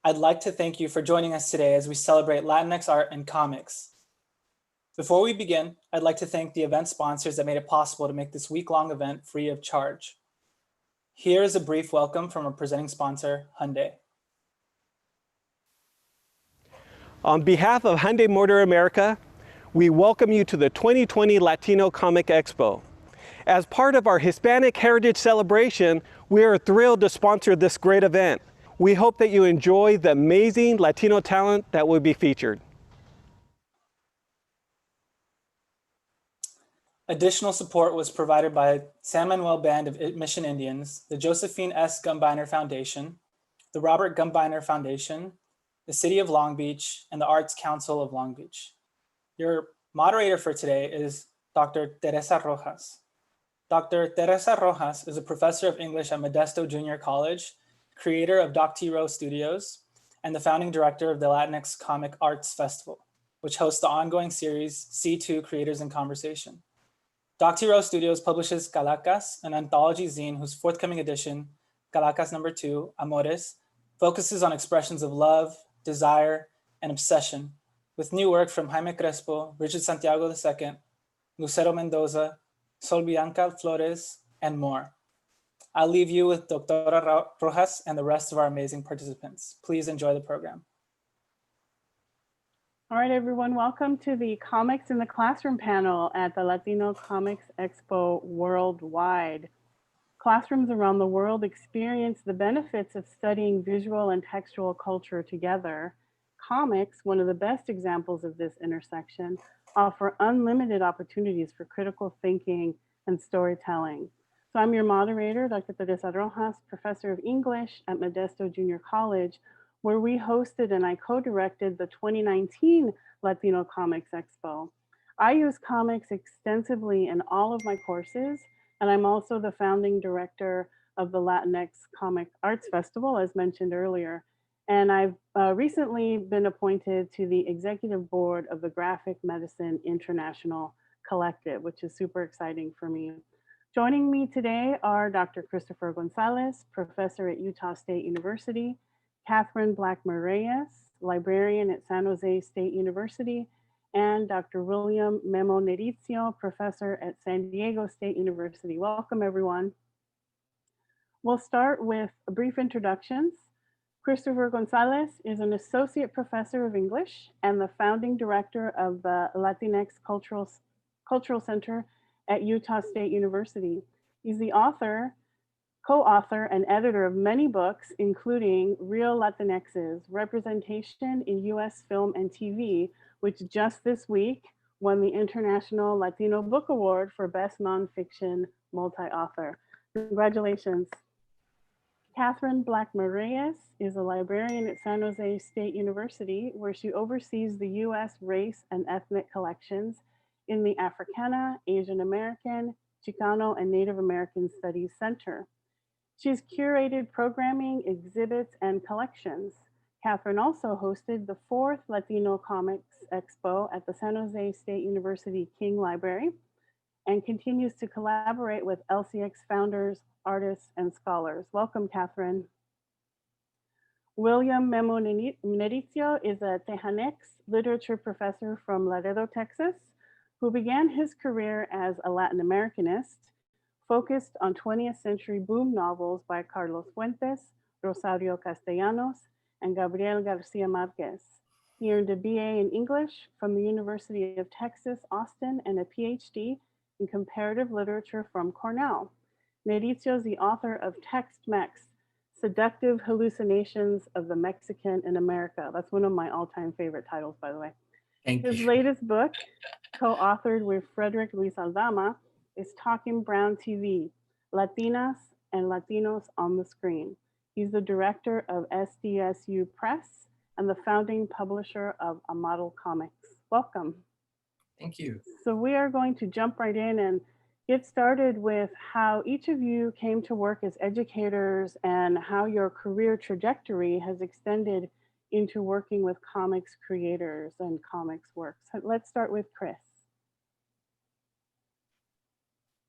I'd like to thank you for joining us today as we celebrate Latinx art and comics. Before we begin, I'd like to thank the event sponsors that made it possible to make this week-long event free of charge. Here is a brief welcome from our presenting sponsor, Hyundai. On behalf of Hyundai Motor America, we welcome you to the 2020 Latino Comic Expo. As part of our Hispanic Heritage Celebration, we are thrilled to sponsor this great event. We hope that you enjoy the amazing Latino talent that will be featured. Additional support was provided by San Manuel Band of Mission Indians, the Josephine S. Gumbiner Foundation, the Robert Gumbiner Foundation, the City of Long Beach, and the Arts Council of Long Beach. Your moderator for today is Dr. Theresa Rojas. Dr. Theresa Rojas is a professor of English at Modesto Junior College, creator of Doc T. Rowe Studios, and the founding director of the Latinx Comic Arts Festival, which hosts the ongoing series C2 Creators in Conversation. Doc T. Rowe Studios publishes Calacas, an anthology zine whose forthcoming edition, Calacas #2, Amores, focuses on expressions of love, desire, and obsession, with new work from Jaime Crespo, Richard Santiago II, Lucero Mendoza, Sol Bianca Flores, and more. I'll leave you with Dr. Rojas and the rest of our amazing participants. Please enjoy the program. All right, everyone, welcome to the Comics in the Classroom panel at the Latino Comics Expo Worldwide. Classrooms around the world experience the benefits of studying visual and textual culture together. Comics, one of the best examples of this intersection, offer unlimited opportunities for critical thinking and storytelling. So I'm your moderator, Dr. Theresa Rojas, professor of English at Modesto Junior College, where we hosted and I co-directed the 2019 Latino Comics Expo. I use comics extensively in all of my courses, and I'm also the founding director of the Latinx Comic Arts Festival, as mentioned earlier. And I've recently been appointed to the executive board of the Graphic Medicine International Collective, which is super exciting for me. Joining me today are Dr. Christopher Gonzalez, professor at Utah State University, Kathryn Blackmer Reyes, librarian at San Jose State University, and Dr. William Memo Nericcio, professor at San Diego State University. Welcome, everyone. We'll start with brief introductions. Christopher Gonzalez is an associate professor of English and the founding director of the Latinx Cultural Center at Utah State University. He's the author, co-author, and editor of many books, including Real Latinxes, Representation in US Film and TV, which just this week won the International Latino Book Award for Best Nonfiction Multi-Author. Congratulations. Kathryn Blackmer Reyes is a librarian at San Jose State University, where she oversees the US race and ethnic collections in the Africana, Asian American, Chicano, and Native American Studies Center. She's curated programming, exhibits, and collections. Kathryn also hosted the 4th Latino Comics Expo at the San Jose State University King Library and continues to collaborate with LCX founders, artists, and scholars. Welcome, Kathryn. William Memo Nericcio is a Tejanex literature professor from Laredo, Texas, who began his career as a Latin Americanist, focused on 20th century boom novels by Carlos Fuentes, Rosario Castellanos, and Gabriel Garcia Marquez. He earned a BA in English from the University of Texas, Austin, and a PhD in comparative literature from Cornell. Nericcio is the author of Text-Mex, Seductive Hallucinations of the Mexican in America. That's one of my all-time favorite titles, by the way. His latest book, co-authored with Frederick Aldama, is Talking Brown TV, Latinas and Latinos on the Screen. He's the director of SDSU Press and the founding publisher of A Model Comics. Welcome. Thank you. So we are going to jump right in and get started with how each of you came to work as educators and how your career trajectory has extended into working with comics creators and comics works. So let's start with Chris.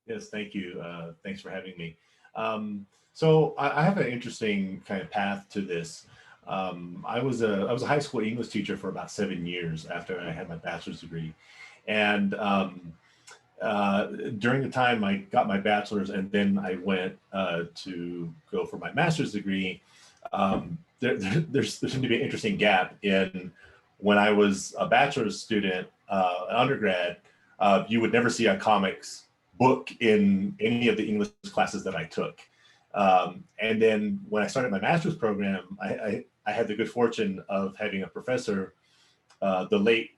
Yes, thank you. Thanks for having me. So I have an interesting kind of path to this. I was a high school English teacher for about 7 years after I had my bachelor's degree. And during the time I got my bachelor's and then I went to go for my master's degree, there seemed to be an interesting gap in when I was a bachelor's student, an undergrad, you would never see a comics book in any of the English classes that I took. And then when I started my master's program, I had the good fortune of having a professor, the late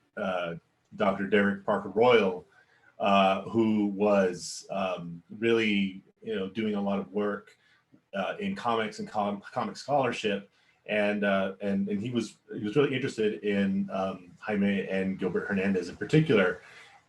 Dr. Derek Parker Royal, who was really, doing a lot of work in comics and comic scholarship, and he was really interested in Jaime and Gilbert Hernandez in particular,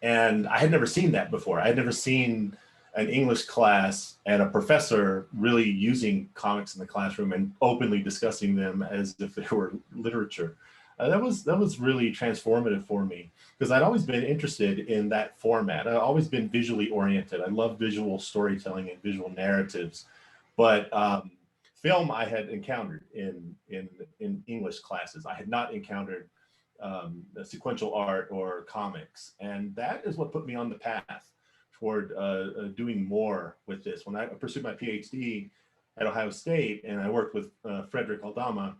and I had never seen that before. I had never seen an English class and a professor really using comics in the classroom and openly discussing them as if they were literature. That was really transformative for me because I'd always been interested in that format. I'd always been visually oriented. I love visual storytelling and visual narratives, but film I had encountered in English classes. I had not encountered sequential art or comics, and that is what put me on the path toward doing more with this. When I pursued my PhD at Ohio State and I worked with Frederick Aldama,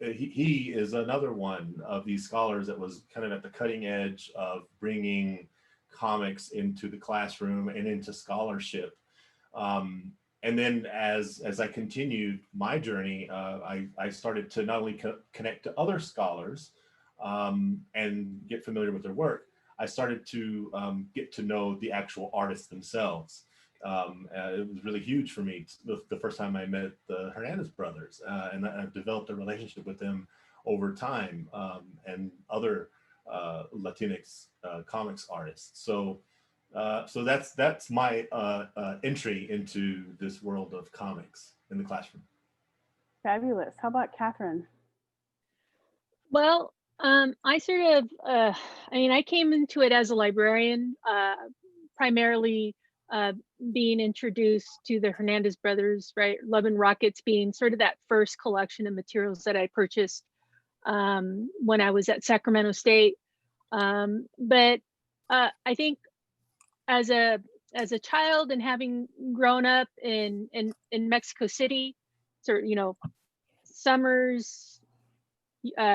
he is another one of these scholars that was kind of at the cutting edge of bringing comics into the classroom and into scholarship. And then as I continued my journey, I started to not only connect to other scholars and get familiar with their work, I started to get to know the actual artists themselves. It was really huge for me the first time I met the Hernandez brothers, and I've developed a relationship with them over time, and other Latinx comics artists. So that's my entry into this world of comics in the classroom. Fabulous. How about Kathryn? Well, I sort of, I came into it as a librarian, primarily being introduced to the Hernandez brothers, right? Love and Rockets being sort of that first collection of materials that I purchased when I was at Sacramento State. But I think as a child and having grown up in Mexico City, sort of, summers,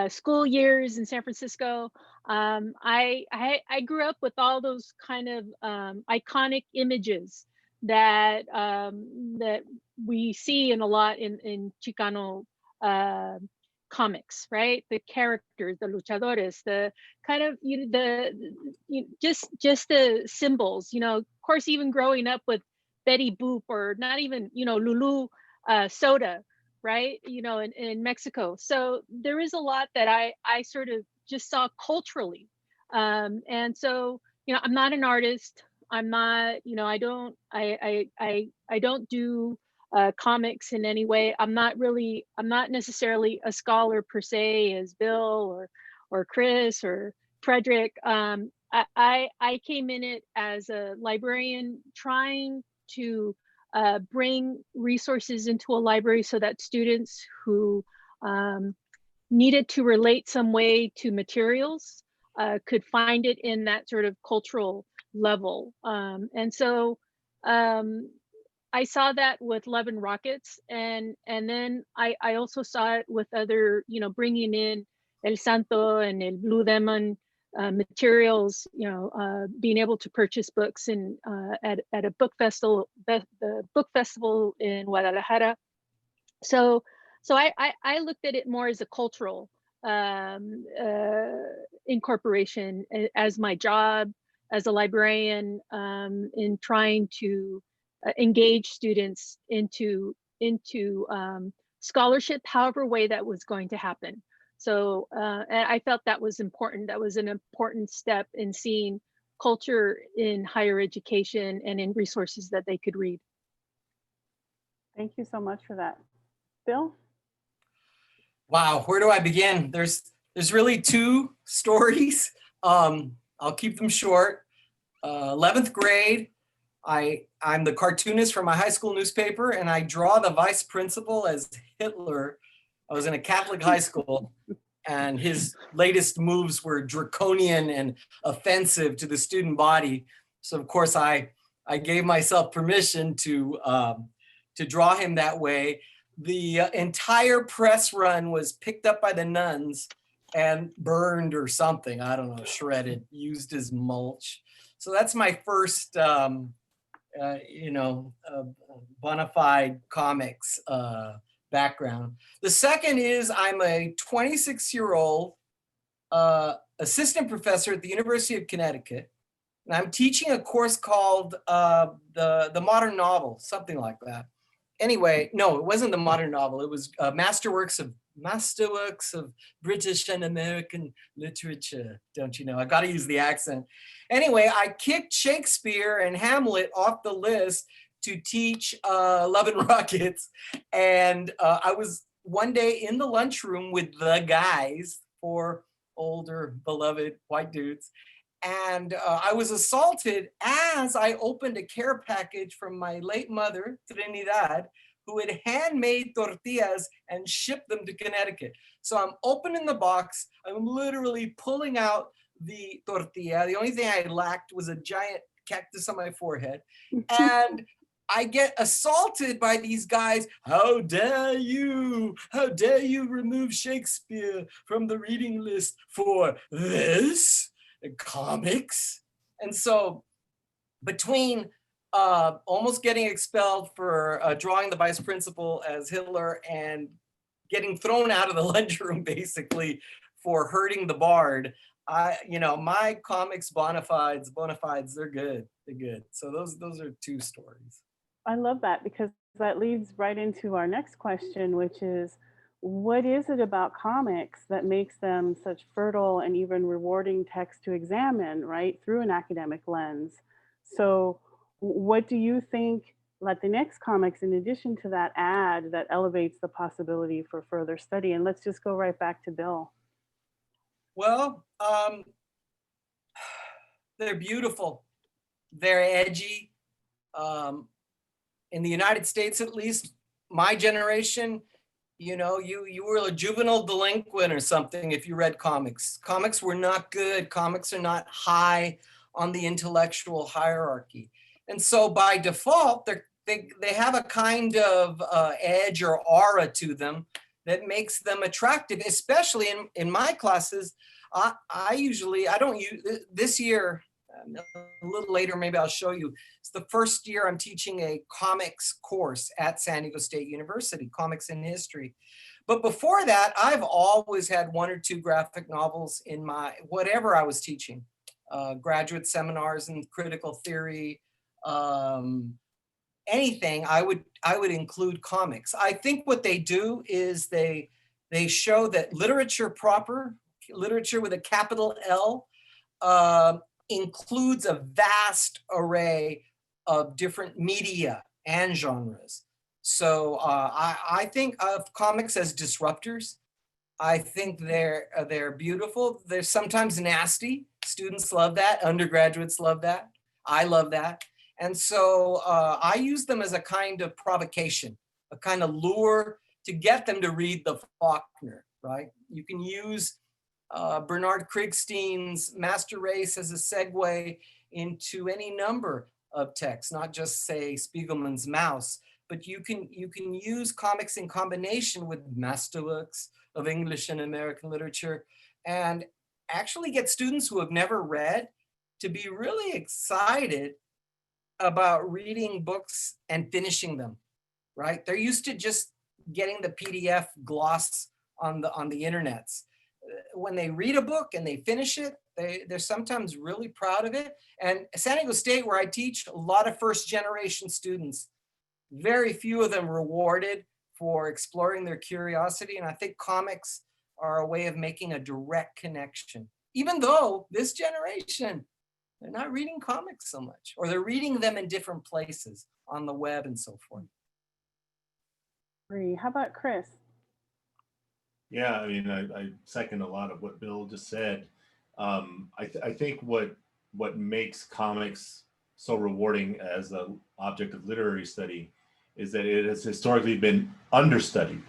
school years in San Francisco, I grew up with all those kind of iconic images that that we see in a lot in Chicano comics, right? The characters, the luchadores, the kind of just the symbols. Of course, even growing up with Betty Boop, or not even Lulu Soda, right? In Mexico. So there is a lot that I sort of just saw culturally. And so, I'm not an artist. I'm not, I don't do comics in any way. I'm not necessarily a scholar per se as Bill or Chris or Frederick. I came in it as a librarian trying to bring resources into a library so that students who needed to relate some way to materials could find it in that sort of cultural level. And so I saw that with Love and Rockets, and then I also saw it with other, bringing in El Santo and El Blue Demon materials, being able to purchase books at a book festival, the book festival in Guadalajara. So I looked at it more as a cultural incorporation as my job as a librarian, in trying to engage students into scholarship, however way that was going to happen. So and I felt that was important. That was an important step in seeing culture in higher education and in resources that they could read. Thank you so much for that. Bill? Wow, where do I begin? There's really two stories. I'll keep them short. 11th grade, I'm the cartoonist for my high school newspaper, and I draw the vice principal as Hitler I was in a Catholic high school, and his latest moves were draconian and offensive to the student body. So of course I gave myself permission to draw him that way. The entire press run was picked up by the nuns and burned or something. I don't know, shredded, used as mulch. So that's my first, bona fide comics background. The second is I'm a 26-year-old assistant professor at the University of Connecticut. And I'm teaching a course called the modern novel, something like that. Anyway, no, it wasn't the modern novel. It was masterworks of British and American literature. Don't you know? I got to use the accent. Anyway, I kicked Shakespeare and Hamlet off the list to teach Love and Rockets. And I was one day in the lunchroom with the guys, 4 older, beloved white dudes. And I was assaulted as I opened a care package from my late mother, Trinidad, who had handmade tortillas and shipped them to Connecticut. So I'm opening the box. I'm literally pulling out the tortilla. The only thing I lacked was a giant cactus on my forehead. And I get assaulted by these guys. How dare you? How dare you remove Shakespeare from the reading list for this? Comics. And so between almost getting expelled for drawing the vice principal as Hitler and getting thrown out of the lunchroom basically for hurting the bard, my comics bona fides, they're good. They're good. So those are 2 stories. I love that, because that leads right into our next question, which is, what is it about comics that makes them such fertile and even rewarding text to examine, right, through an academic lens? So what do you think Latinx comics, in addition to that, add that elevates the possibility for further study? And let's just go right back to Bill. Well, they're beautiful. They're edgy. In the United States, at least, my generation, you were a juvenile delinquent or something if you read comics. Comics were not good. Comics are not high on the intellectual hierarchy. And so by default, they have a kind of edge or aura to them that makes them attractive, especially in my classes. I don't use, this year, a little later, maybe I'll show you. It's the first year I'm teaching a comics course at San Diego State University, comics and history. But before that, I've always had 1 or 2 graphic novels in my, whatever I was teaching, graduate seminars in critical theory, anything, I would include comics. I think what they do is they show that literature proper, literature with a capital L, includes a vast array of different media and genres. So I think of comics as disruptors. I think they're beautiful. They're sometimes nasty. Students love that. Undergraduates love that. I love that. And so I use them as a kind of provocation, a kind of lure to get them to read the Faulkner, right? You can use Bernard Krigstein's Master Race as a segue into any number of texts, not just say Spiegelman's Mouse, but you can use comics in combination with masterworks of English and American literature and actually get students who have never read to be really excited about reading books and finishing them, right? They're used to just getting the PDF gloss on the internets. When they read a book and they finish it, they're sometimes really proud of it. And San Diego State, where I teach, a lot of first generation students, very few of them rewarded for exploring their curiosity. And I think comics are a way of making a direct connection, even though this generation, they're not reading comics so much, or they're reading them in different places on the web and so forth. How about Chris? Yeah, I mean, I second a lot of what Bill just said. I think what makes comics so rewarding as an object of literary study is that it has historically been understudied.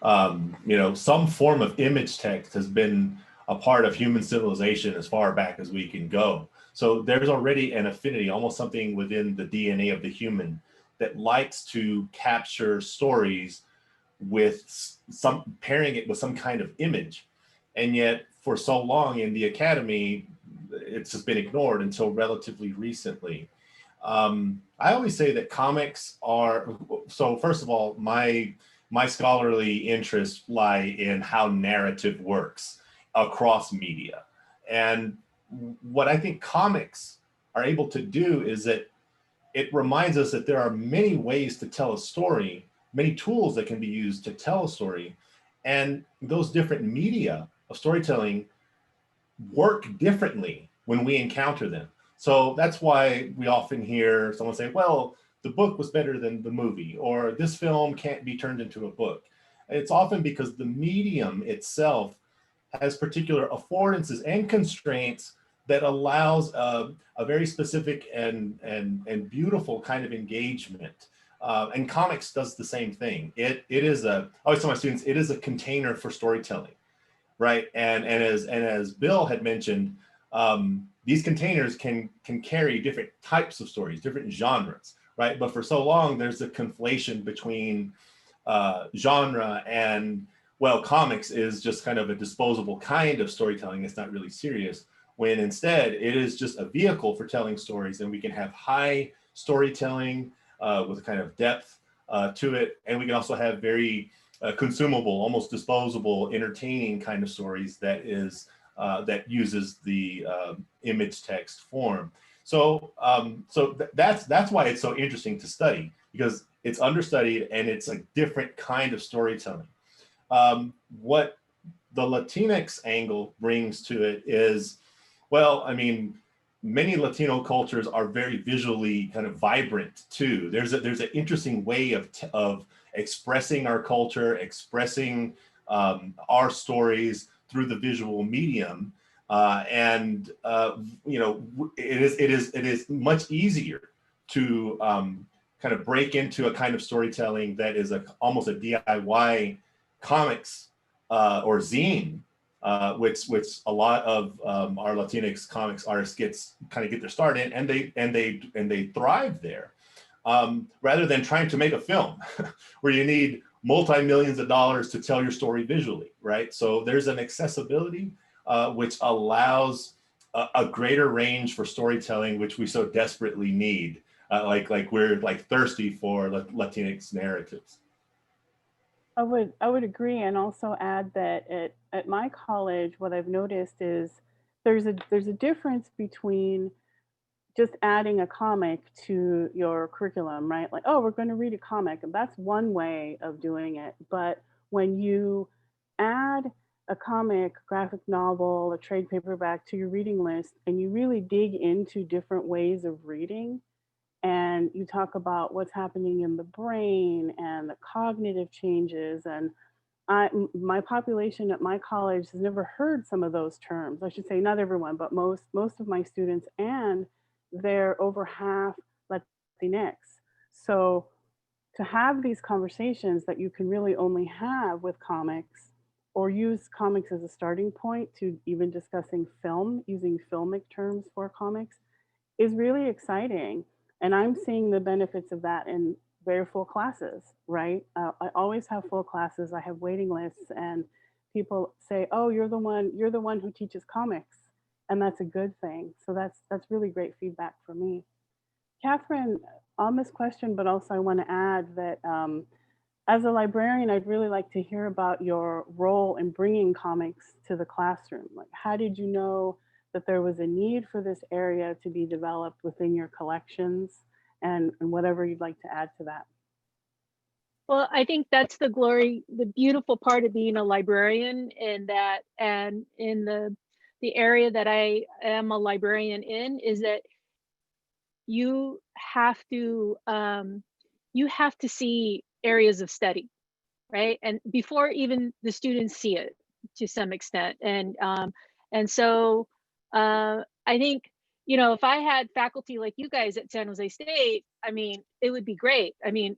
Some form of image text has been a part of human civilization as far back as we can go. So there's already an affinity, almost something within the DNA of the human that likes to capture stories with pairing it with some kind of image. And yet for so long in the academy, it's just been ignored until relatively recently. I always say that comics are, so first of all, my scholarly interests lie in how narrative works across media. And what I think comics are able to do is that it reminds us that there are many ways to tell a story, many tools that can be used to tell a story. And those different media of storytelling work differently when we encounter them. So that's why we often hear someone say, well, the book was better than the movie, or this film can't be turned into a book. It's often because the medium itself has particular affordances and constraints that allows a very specific and beautiful kind of engagement. And comics does the same thing. It is I always tell my students, it is a container for storytelling, right? And as Bill had mentioned, these containers can carry different types of stories, different genres, right? But for so long, there's a conflation between genre and, well, comics is just kind of a disposable kind of storytelling. It's not really serious, when instead it is just a vehicle for telling stories, and we can have high storytelling with a kind of depth to it. And we can also have very consumable, almost disposable, entertaining kind of stories that uses the image text form. So that's why it's so interesting to study, because it's understudied and it's a different kind of storytelling. What the Latinx angle brings to it is, well, I mean, many Latino cultures are very visually kind of vibrant too. There's an interesting way of expressing our culture, expressing our stories through the visual medium, it is much easier to kind of break into a kind of storytelling that is almost a DIY comics or zine, which a lot of our Latinx comics artists get their start in, and they thrive there, rather than trying to make a film where you need multi-millions of dollars to tell your story visually, right? So there's an accessibility which allows a greater range for storytelling, which we so desperately need. Like we're like thirsty for Latinx narratives. I would agree, and also add that at my college, what I've noticed is there's a difference between just adding a comic to your curriculum, right? Like, oh, we're going to read a comic, and that's one way of doing it. But when you add a comic, graphic novel, a trade paperback to your reading list, and you really dig into different ways of reading, and you talk about what's happening in the brain and the cognitive changes, and my population at my college has never heard some of those terms. I should say not everyone, but most of my students, and they're over half Latinx. So to have these conversations that you can really only have with comics, or use comics as a starting point to even discussing film, using filmic terms for comics, is really exciting. And I'm seeing the benefits of that in very full classes, right? I always have full classes. I have waiting lists, and people say, "Oh, you're the one who teaches comics," and that's a good thing. So that's really great feedback for me. Kathryn, on this question, but also I want to add that as a librarian, I'd really like to hear about your role in bringing comics to the classroom. Like, how did you know that there was a need for this area to be developed within your collections, and whatever you'd like to add to that? Well, I think that's the beautiful part of being a librarian, and in the area that I am a librarian in, is that you have to see areas of study, right? And before even the students see it, to some extent. And so I think, if I had faculty like you guys at San Jose State, I mean, it would be great. I mean,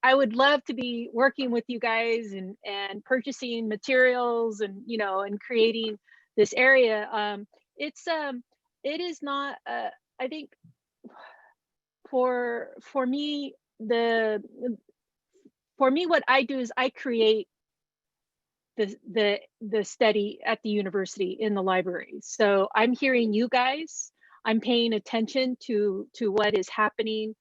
I would love to be working with you guys and purchasing materials and, you know, and creating this area. It is not, I think for me, what I do is I create the study at the university in the library. So I'm hearing you guys, I'm paying attention to what is happening,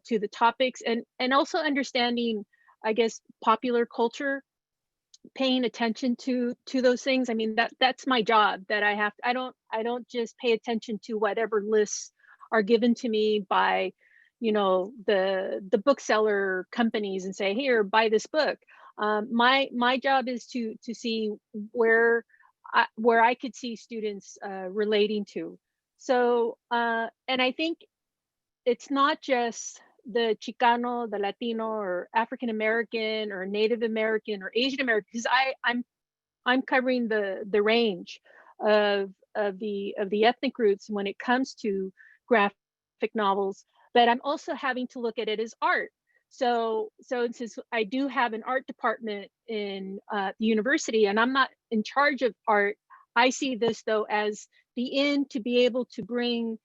to the topics, and also understanding, I guess, popular culture, paying attention to those things. I mean, that's my job that I have. I don't just pay attention to whatever lists are given to me by, you know, the bookseller companies and say, here, buy this book. My job is to see where I could see students relating to. So, and I think it's not just the Chicano, the Latino, or African American, or Native American, or Asian American, because I'm covering the range of the ethnic groups when it comes to graphic novels, but I'm also having to look at it as art. So since I do have an art department in the university, and I'm not in charge of art, I see this though as the end to be able to bring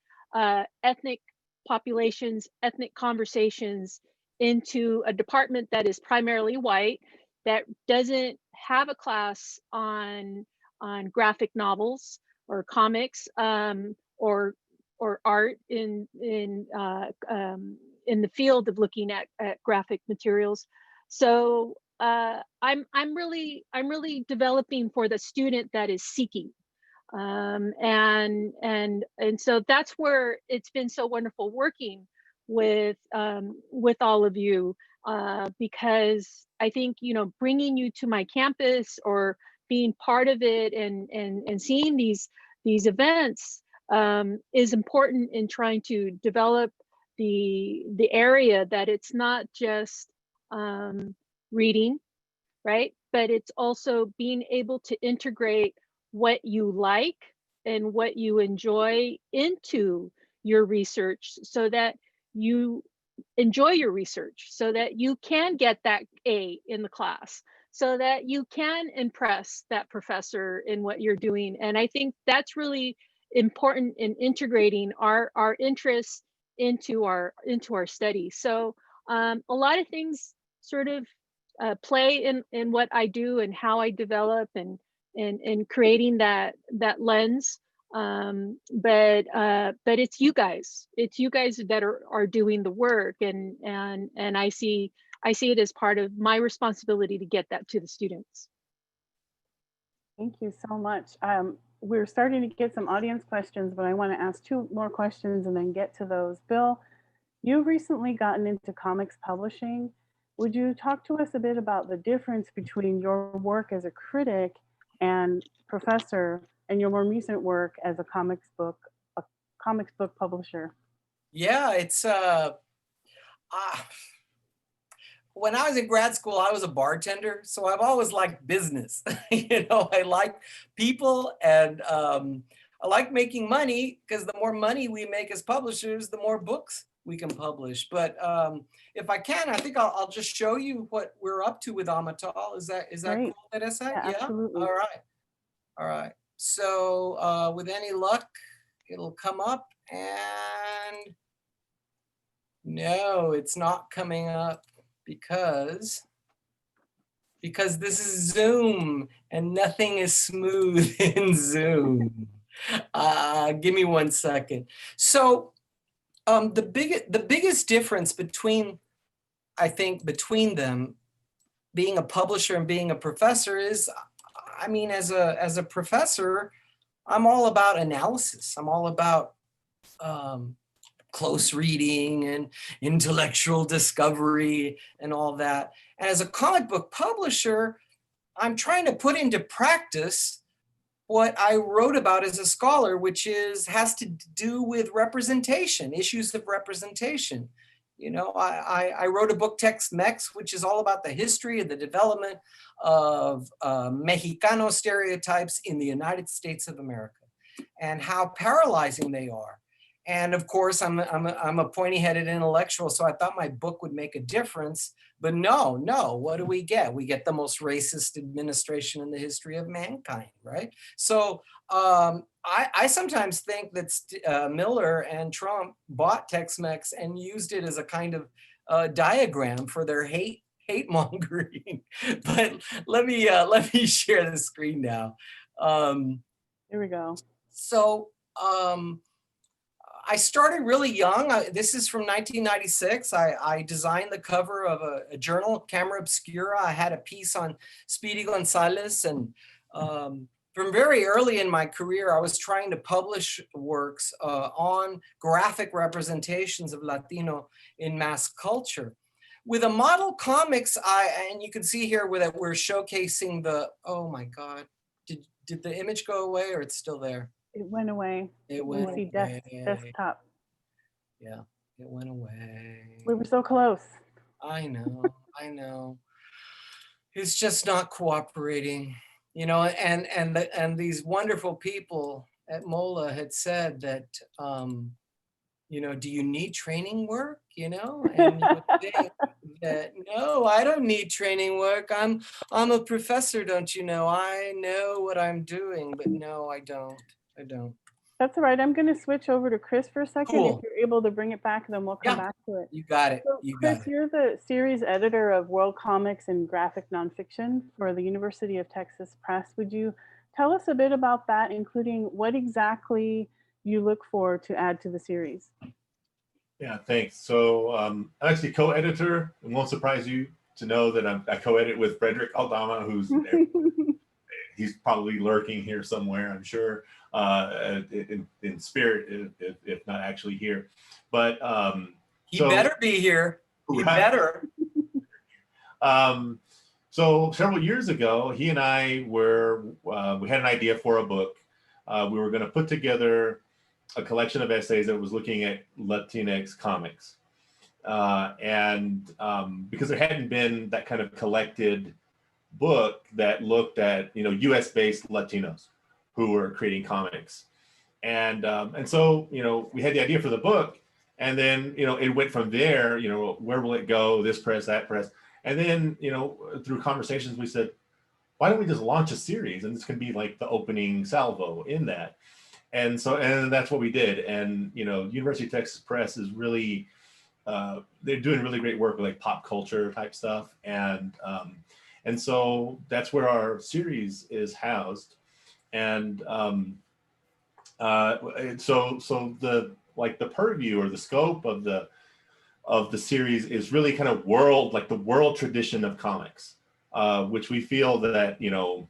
ethnic populations, ethnic conversations into a department that is primarily white, that doesn't have a class on graphic novels or comics, or art in the field of looking at graphic materials. So I'm really developing for the student that is seeking. And so that's where it's been so wonderful working with all of you, because I think, you know, bringing you to my campus or being part of it and seeing these events is important in trying to develop the area, that it's not just reading, right? But it's also being able to integrate what you like and what you enjoy into your research, so that you enjoy your research, so that you can get that A in the class, so that you can impress that professor in what you're doing. And I think that's really important in integrating our interests into our study. So a lot of things sort of play in what I do and how I develop and creating that lens. But it's you guys that are doing the work, and I see it as part of my responsibility to get that to the students. Thank you so much. We're starting to get some audience questions, but I want to ask 2 more questions and then get to those. Bill, you've recently gotten into comics publishing. Would you talk to us a bit about the difference between your work as a critic and professor and your more recent work as a comics book publisher? Yeah, it's when I was in grad school, I was a bartender, so I've always liked business. You know, I like people, and I like making money, because the more money we make as publishers, the more books we can publish. But if I can, I think I'll just show you what we're up to with Amatal. Is that Great. cool, Teresa? Yeah, absolutely. All right. So with any luck, it'll come up, and no, it's not coming up because this is Zoom and nothing is smooth in Zoom. Give me 1 second. So the biggest difference between them, being a publisher and being a professor, is, I mean, as a professor, I'm all about analysis. I'm all about close reading and intellectual discovery and all that. And as a comic book publisher, I'm trying to put into practice what I wrote about as a scholar, which has to do with representation, issues of representation. You know, I wrote a book, Tex-Mex, which is all about the history and the development of Mexicano stereotypes in the United States of America, and how paralyzing they are. And of course, I'm a pointy-headed intellectual, so I thought my book would make a difference. But no, what do we get? We get the most racist administration in the history of mankind, right? So I sometimes think that Miller and Trump bought Tex-Mex and used it as a kind of diagram for their hate mongering. But let me share the screen now. Here we go. So I started really young. This is from 1996. I designed the cover of a journal, Camera Obscura. I had a piece on Speedy Gonzalez. And from very early in my career, I was trying to publish works on graphic representations of Latino in mass culture. With a model comics, and you can see here that we're showcasing the, oh my God, did the image go away or it's still there? It went away. It went away. Desktop. Yeah, it went away. We were so close. I know. It's just not cooperating, you know. And these wonderful people at MOLA had said that, you know, do you need training work? You know, and you would think that no, I don't need training work. I'm a professor, don't you know? I know what I'm doing, but no, I don't. That's all right. I'm going to switch over to Chris for a second. Cool. If you're able to bring it back, then we'll come back to it. You got it. So, Chris, you're the series editor of World Comics and Graphic Nonfiction for the University of Texas Press. Would you tell us a bit about that, including what exactly you look for to add to the series? Yeah, thanks. So I'm actually co-editor. It won't surprise you to know that I co-edit with Frederick Aldama, who's he's probably lurking here somewhere, I'm sure, in spirit, if not actually here. But he better be here. He better. So several years ago, he and I we had an idea for a book. We were going to put together a collection of essays that was looking at Latinx comics. And because there hadn't been that kind of collected book that looked at, you know, US-based Latinos who were creating comics. And so, you know, we had the idea for the book, and then, you know, it went from there, you know, where will it go? This press, that press. And then, you know, through conversations, we said, why don't we just launch a series? And this can be like the opening salvo in that. And so, and that's what we did. And, you know, University of Texas Press is really, they're doing really great work with like pop culture type stuff. And so that's where our series is housed. And so the purview or the scope of the series is really kind of the world tradition of comics, which we feel that, you know,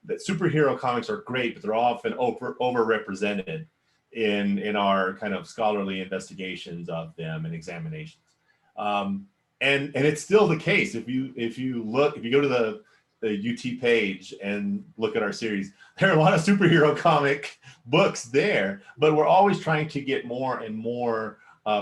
that superhero comics are great, but they're often overrepresented in our kind of scholarly investigations of them and examinations. And it's still the case. If you go to the UT page and look at our series, there are a lot of superhero comic books there, but we're always trying to get more and more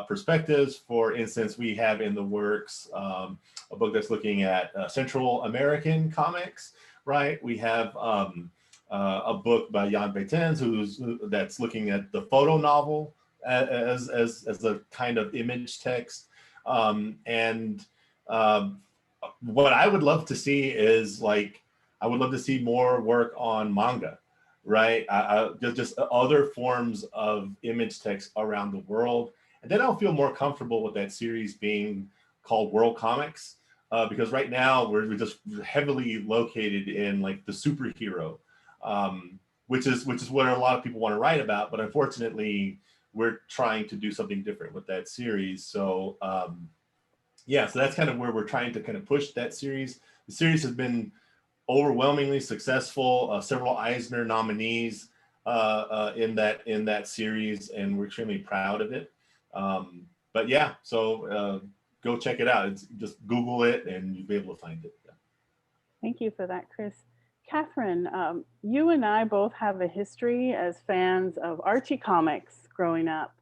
perspectives. For instance, we have in the works a book that's looking at Central American comics. Right, we have a book by Jan Beitens that's looking at the photo novel as a kind of image text. And what I would love to see is I would love to see more work on manga, right? Just other forms of image text around the world, and then I'll feel more comfortable with that series being called World Comics. Because right now we're just heavily located in like the superhero, which is what a lot of people want to write about. But unfortunately, we're trying to do something different with that series. So yeah, so that's kind of where we're trying to kind of push that series. The series has been overwhelmingly successful. Several Eisner nominees in that series, and we're extremely proud of it. But yeah, so. Go check it out. It's just Google it and you'll be able to find it. Yeah. Thank you for that, Chris. Kathryn, you and I both have a history as fans of Archie comics growing up.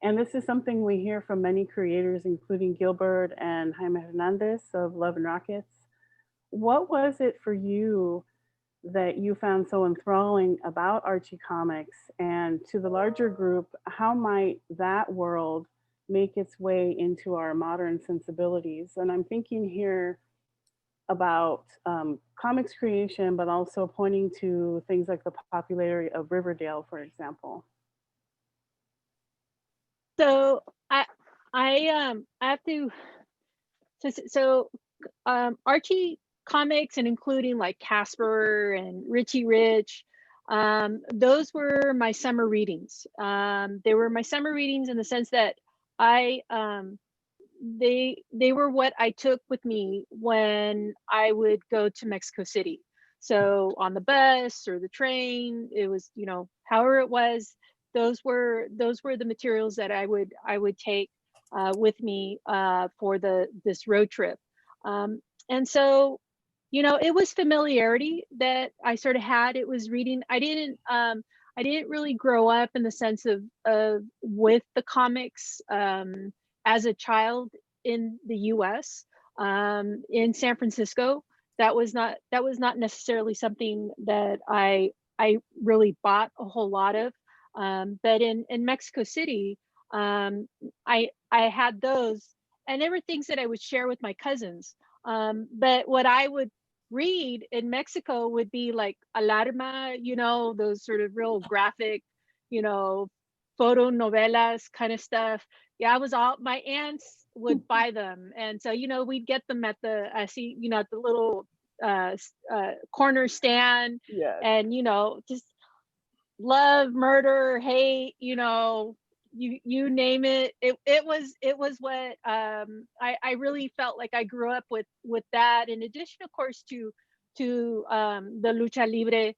And this is something we hear from many creators, including Gilbert and Jaime Hernandez of Love and Rockets. What was it for you that you found so enthralling about Archie comics? And to the larger group, how might that world make its way into our modern sensibilities? And I'm thinking here about comics creation, but also pointing to things like the popularity of Riverdale, for example. So I have to Archie comics, and including like Casper and Richie Rich, those were my summer readings. They were my summer readings in the sense that they were what I took with me when I would go to Mexico City. So on the bus or the train, it was, you know, however it was, those were the materials that I would take with me for this road trip. And so, you know, it was familiarity that I sort of had. It was reading. I didn't really grow up in the sense of with the comics as a child in the U.S. In San Francisco. That was not necessarily something that I really bought a whole lot of. But in Mexico City, I had those, and they were things that I would share with my cousins. But what I would read in Mexico would be like Alarma, you know, those sort of real graphic, you know, photo novelas kind of stuff. Yeah, I was all, my aunts would buy them, and so, you know, we'd get them at the you know, at the little corner stand. Yes. And, you know, just love, murder, hate, you know, you name it. It was what I really felt like I grew up with that, in addition, of course, to the lucha libre,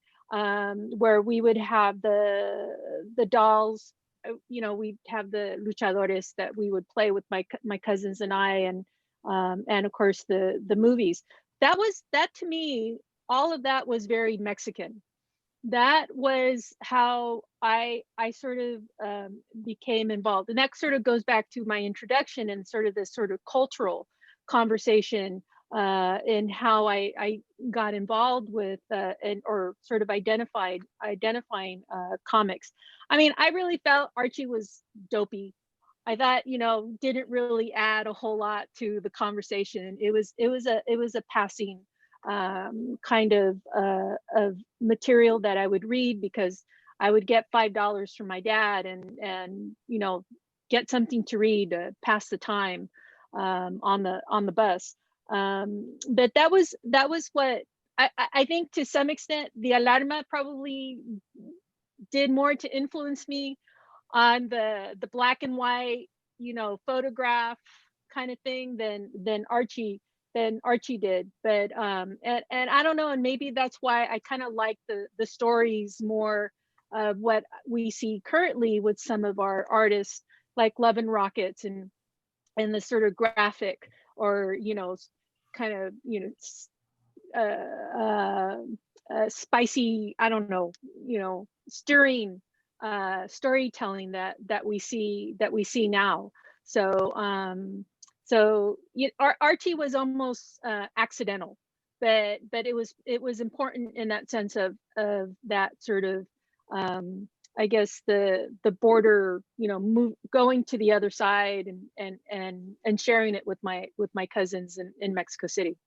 where we would have the dolls. You know, we'd have the luchadores that we would play with my cousins and I, and of course the movies. That to me, all of that was very Mexican. That was how I sort of became involved, and that sort of goes back to my introduction and sort of this sort of cultural conversation in how I got involved with or sort of identifying comics. I mean, I really felt Archie was dopey. I thought, you know, didn't really add a whole lot to the conversation. It was a passing kind of material that I would read because I would get $5 from my dad, and you know, get something to read to pass the time on the bus. But that was what I think, to some extent, the Alarma probably did more to influence me on the black and white, you know, photograph kind of thing than Archie did. But and I don't know, and maybe that's why I kind of like the stories more of what we see currently with some of our artists, like Love and Rockets, and the sort of graphic, or, you know, kind of, you know, spicy, I don't know, you know, stirring storytelling that we see now. So so Archie was almost accidental, but it was important in that sense of that sort of I guess the border, you know, going to the other side, and sharing it with my cousins in Mexico City.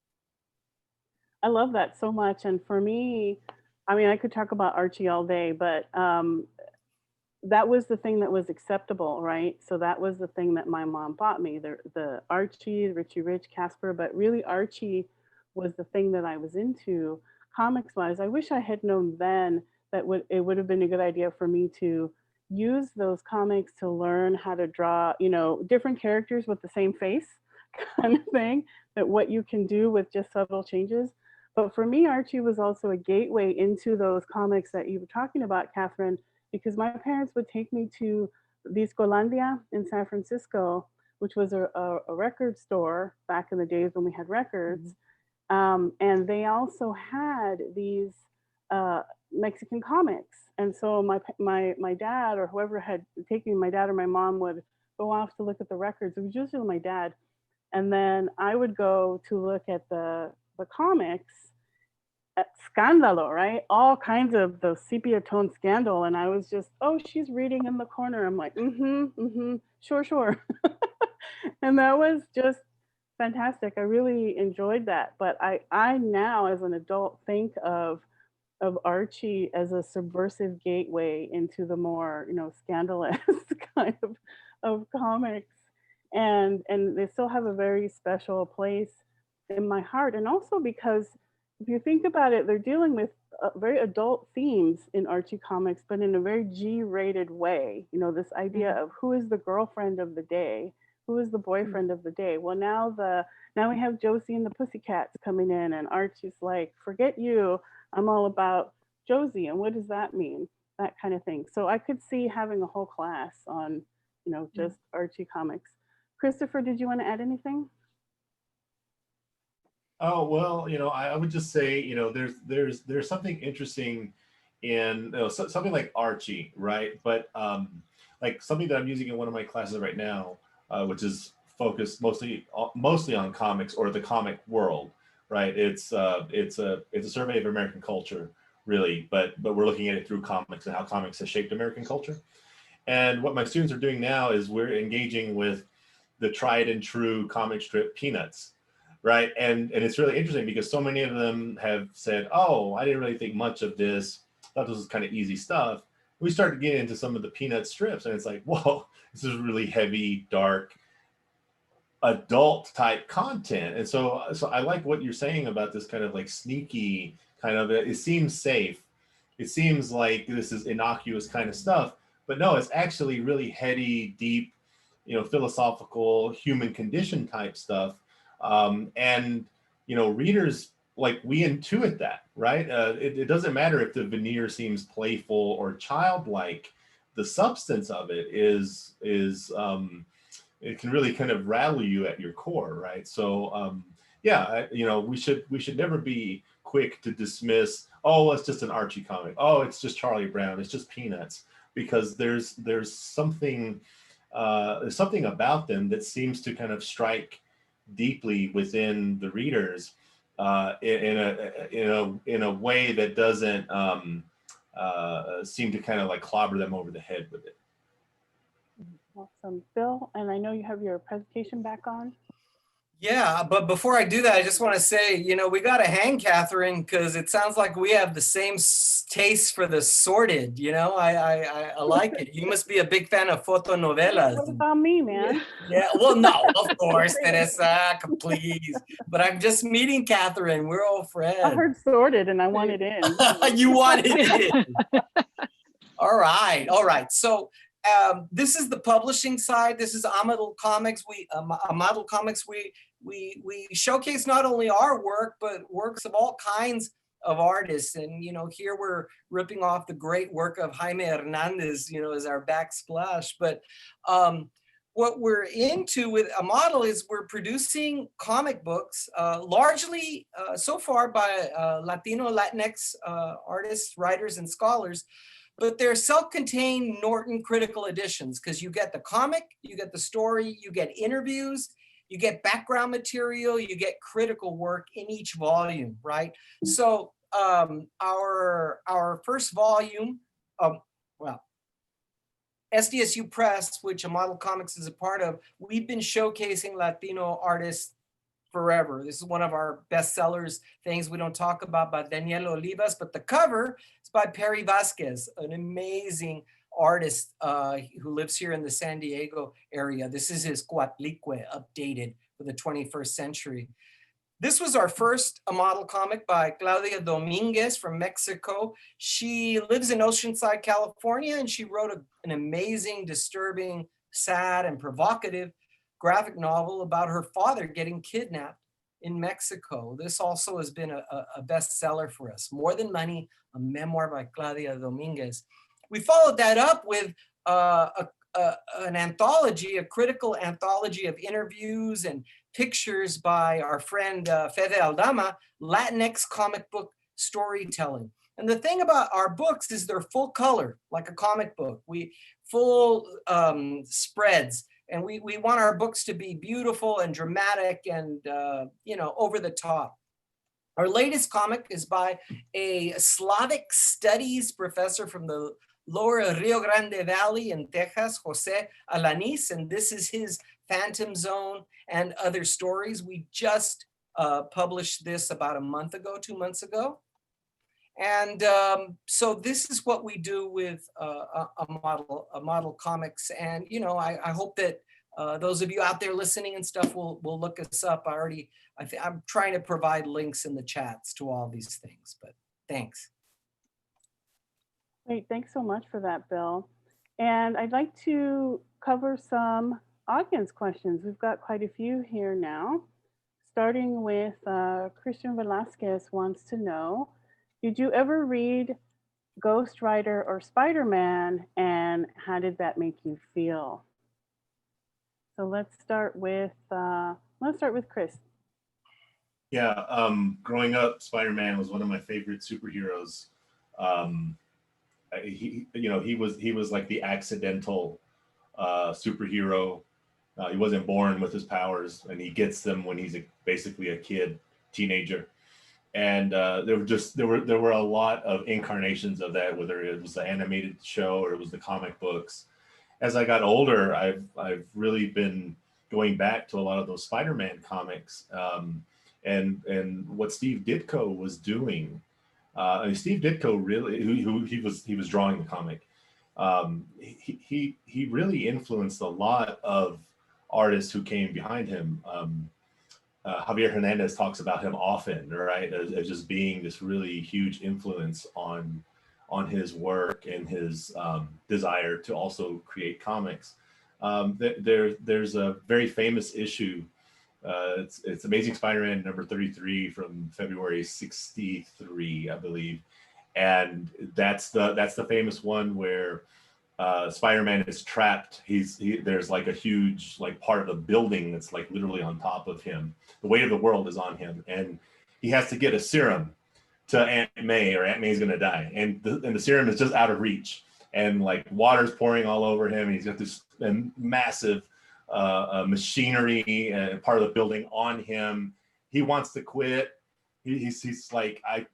I love that so much. And for me, I mean, I could talk about Archie all day, but that was the thing that was acceptable, right? So that was the thing that my mom bought me, the Archie, Richie Rich, Casper, but really Archie was the thing that I was into comics wise. I wish I had known then that it would have been a good idea for me to use those comics to learn how to draw, you know, different characters with the same face kind of thing, that what you can do with just subtle changes. But for me, Archie was also a gateway into those comics that you were talking about, Kathryn, because my parents would take me to Discolandia in San Francisco, which was a record store back in the days when we had records. And they also had these Mexican comics. And so my dad, or whoever had taken me, my dad or my mom, would go off to look at the records. It was usually my dad. And then I would go to look at the comics. scandalo, right? All kinds of the sepia tone scandal. And I was just, oh, she's reading in the corner. I'm like, sure. And that was just fantastic. I really enjoyed that. But I now, as an adult, think of Archie as a subversive gateway into the more, scandalous kind of comics. And they still have a very special place in my heart. And also because if you think about it, they're dealing with very adult themes in Archie comics, but in a very G-rated way. This idea of who is the girlfriend of the day, who is the boyfriend of the day. Well, now we have Josie and the Pussycats coming in, and Archie's like, forget you, I'm all about Josie, and what does that mean? That kind of thing. So I could see having a whole class on, just Archie comics. Christopher, did you want to add anything? Oh, well, I would just say, there's something interesting in something like Archie, right? But like something that I'm using in one of my classes right now, which is focused mostly on comics or the comic world, right? It's a survey of American culture, really, but we're looking at it through comics and how comics has shaped American culture. And what my students are doing now is we're engaging with the tried and true comic strip Peanuts. Right. And it's really interesting because so many of them have said, oh, I didn't really think much of this. I thought this was kind of easy stuff. We started to get into some of the Peanut strips and it's like, whoa, this is really heavy, dark, adult type content. And so I like what you're saying about this kind of like sneaky kind of, it seems safe. It seems like this is innocuous kind of stuff, but no, it's actually really heady, deep, philosophical, human condition type stuff. And readers, like, we intuit that, right? It doesn't matter if the veneer seems playful or childlike. The substance of it is it can really kind of rattle you at your core, right? So we should never be quick to dismiss, oh, it's just an Archie comic, oh, it's just Charlie Brown, it's just Peanuts, because there's something about them that seems to kind of strike deeply within the readers in a way that doesn't seem to kind of like clobber them over the head with it. Awesome. Bill, and I know you have your presentation back on. Yeah, but before I do that, I just want to say, we got to hang Kathryn because it sounds like we have the same taste for the sordid. I like it. You must be a big fan of fotonovelas. What about me, man? Yeah, well, no, of course, Teresa, please. But I'm just meeting Kathryn. We're all friends. I heard sordid and I wanted in. You wanted in. All right. So this is the publishing side. This is Amadal Comics. We showcase not only our work, but works of all kinds of artists. And, here we're ripping off the great work of Jaime Hernandez, as our backsplash. But what we're into with Amadal is we're producing comic books, largely so far by Latino, Latinx artists, writers, and scholars. But they're self-contained Norton critical editions because you get the comic, you get the story, you get interviews, you get background material, you get critical work in each volume, right? So our first volume, SDSU Press, which Amadal Comics is a part of, we've been showcasing Latino artists forever. This is one of our bestsellers, things we don't talk about by Daniel Olivas, but the cover is by Perry Vasquez, an amazing artist who lives here in the San Diego area. This is his Coatlicue updated for the 21st century. This was our first Amadal comic by Claudia Dominguez from Mexico. She lives in Oceanside, California, and she wrote an amazing, disturbing, sad, and provocative graphic novel about her father getting kidnapped in Mexico. This also has been a bestseller for us. More Than Money, a memoir by Claudia Dominguez. We followed that up with an anthology, a critical anthology of interviews and pictures by our friend Frederick Aldama, Latinx comic book storytelling. And the thing about our books is they're full color, like a comic book. Full spreads. And we want our books to be beautiful and dramatic and, over the top. Our latest comic is by a Slavic studies professor from the lower Rio Grande Valley in Texas, Jose Alanis, and this is his Phantom Zone and Other Stories. We just published this about a month ago, 2 months ago. And so this is what we do with a model comics. And, I hope that those of you out there listening and stuff will look us up. I'm trying to provide links in the chats to all these things, but thanks. Great, thanks so much for that, Bill. And I'd like to cover some audience questions. We've got quite a few here now. Starting with Christian Velasquez wants to know, did you ever read Ghost Rider or Spider-Man, and how did that make you feel? So let's start with Chris. Yeah, growing up, Spider-Man was one of my favorite superheroes. He was like the accidental superhero. He wasn't born with his powers, and he gets them when he's basically a teenager. And there were a lot of incarnations of that, whether it was the animated show or it was the comic books. As I got older, I've really been going back to a lot of those Spider-Man comics, and what Steve Ditko was doing. Steve Ditko really, who he was drawing the comic. He really influenced a lot of artists who came behind him. Javier Hernandez talks about him often, right, as just being this really huge influence on his work and his desire to also create comics. There's a very famous issue. It's Amazing Spider-Man number 33 from February '63, I believe, and that's the famous one where Spider-Man is trapped. There's like a huge part of a building that's like literally on top of him. The weight of the world is on him, and he has to get a serum to Aunt May, or Aunt May's gonna die, and the serum is just out of reach, and like water's pouring all over him. And he's got this massive machinery and part of the building on him. He wants to quit. He's like, I'm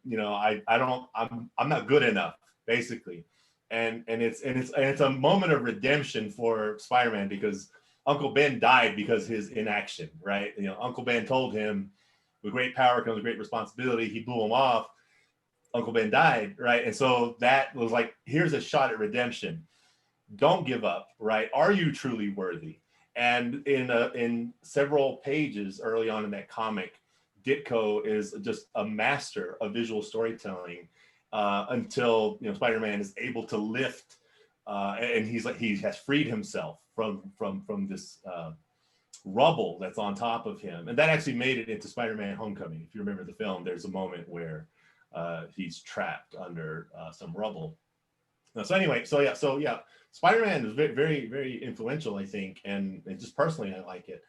not good enough, basically. And it's a moment of redemption for Spider-Man, because Uncle Ben died because his inaction, right? Uncle Ben told him, with great power comes great responsibility. He blew him off. Uncle Ben died, right? And so that was like, here's a shot at redemption. Don't give up, right? Are you truly worthy? And in several pages early on in that comic, Ditko is just a master of visual storytelling. Until Spider-Man is able to lift, and he has freed himself from this rubble that's on top of him, and that actually made it into Spider-Man: Homecoming. If you remember the film, there's a moment where he's trapped under some rubble. So anyway, Spider-Man is very, very, very influential, I think, and just personally, I like it.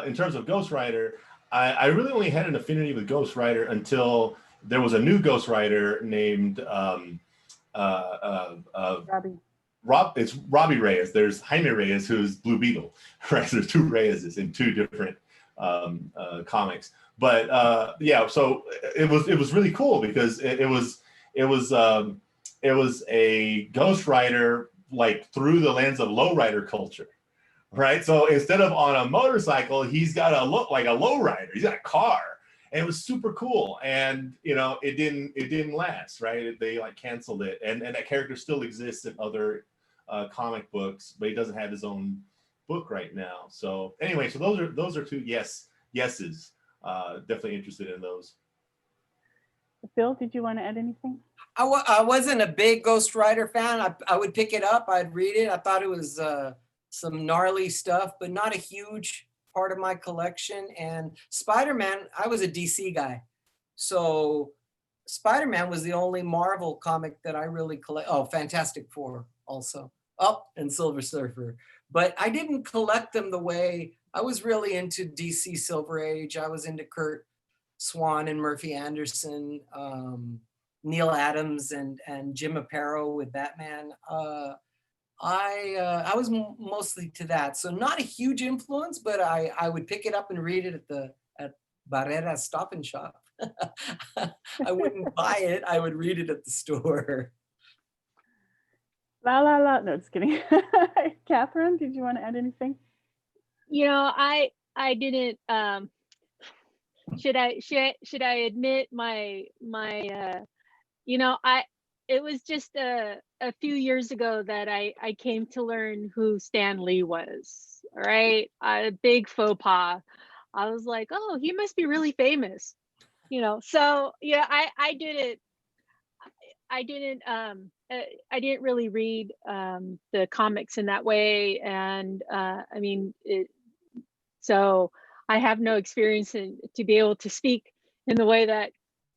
In terms of Ghost Rider, I really only had an affinity with Ghost Rider until there was a new Ghost Rider named it's Robbie Reyes. There's Jaime Reyes, who's Blue Beetle, right? There's two Reyeses in two different comics. But so it was really cool, because it was a Ghost Rider like through the lens of lowrider culture, right? So instead of on a motorcycle, he's got to look like a lowrider. He's got a car. And it was super cool, and it didn't last, right? They canceled it, and that character still exists in other comic books, but he doesn't have his own book right now. So anyway, so those are two yeses. Definitely interested in those. Bill, did you want to add anything? I wasn't a big Ghost Rider fan. I would pick it up, I'd read it. I thought it was some gnarly stuff, but not a huge part of my collection. And Spider-Man, I was a DC guy, so Spider-Man was the only Marvel comic that I really collect. Oh, Fantastic Four also. And Silver Surfer. But I didn't collect them the way I was really into DC Silver Age. I was into Kurt Swan and Murphy Anderson, Neil Adams and Jim Aparo with Batman. I was mostly to that, so not a huge influence, but I would pick it up and read it at Barrera Stop and Shop. I wouldn't buy it. I would read it at the store. La la la. No, just kidding. Kathryn, did you want to add anything? You know, I didn't should I admit my you know, it was just a few years ago that I came to learn who Stan Lee was. All right, a big faux pas. I was like, oh, he must be really famous, you know. So yeah, I didn't really read the comics in that way, and I mean, so I have no experience to be able to speak in the way that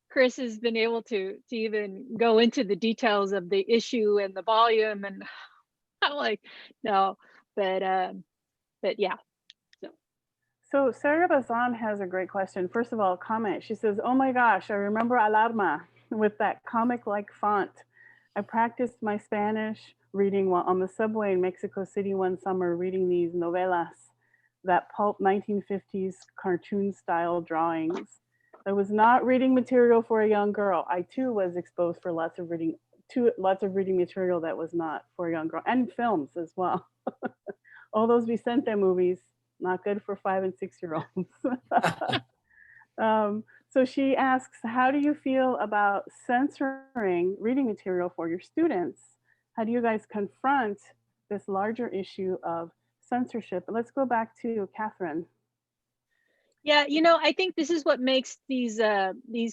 Chris has been able to even go into the details of the issue and the volume, and I'm like, no, but yeah. So Sarah Bazan has a great question. First of all, comment. She says, oh my gosh, I remember Alarma with that comic-like font. I practiced my Spanish reading while on the subway in Mexico City one summer, reading these novelas, that pulp 1950s cartoon style drawings. I was not reading material for a young girl. I too was exposed for lots of reading material that was not for a young girl, and films as well. All those Vicente movies, not good for 5 and 6 year olds. So she asks, how do you feel about censoring reading material for your students? How do you guys confront this larger issue of censorship? Let's go back to Kathryn. Yeah, you know, I think this is what makes these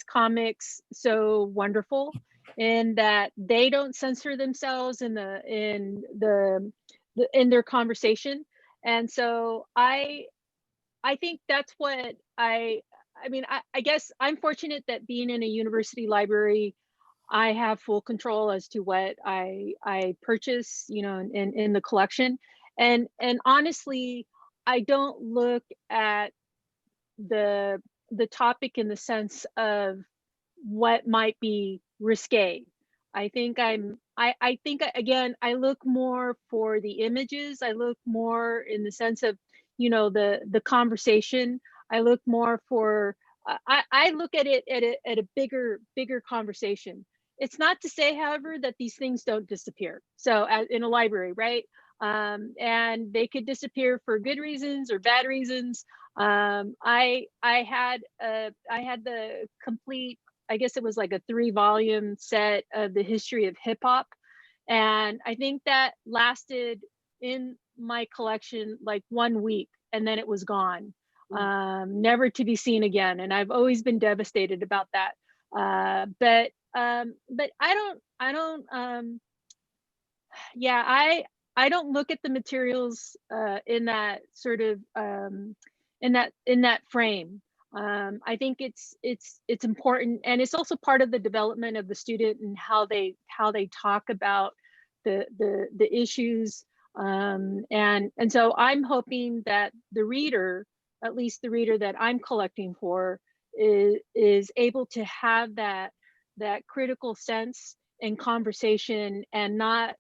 comics so wonderful, in that they don't censor themselves in their conversation. And so I think that's what I mean, I guess I'm fortunate that being in a university library, I have full control as to what I purchase, you know, in the collection. And honestly, I don't look at the topic in the sense of what might be risque. I think I think again, I look more for the images. I look more in the sense of, you know, the conversation. I look more for I look at it at a bigger conversation. It's not to say, however, that these things don't disappear. So in a library, right? And they could disappear for good reasons or bad reasons. I had the complete, I guess it was like a 3-volume set of the history of hip hop. And I think that lasted in my collection like 1 week, and then it was gone, never to be seen again. And I've always been devastated about that. But I don't, yeah, I don't look at the materials in that sort of, in that frame. I think it's important, and it's also part of the development of the student and how they talk about the issues. And so I'm hoping that the reader, at least the reader that I'm collecting for, is able to have that critical sense and conversation, and not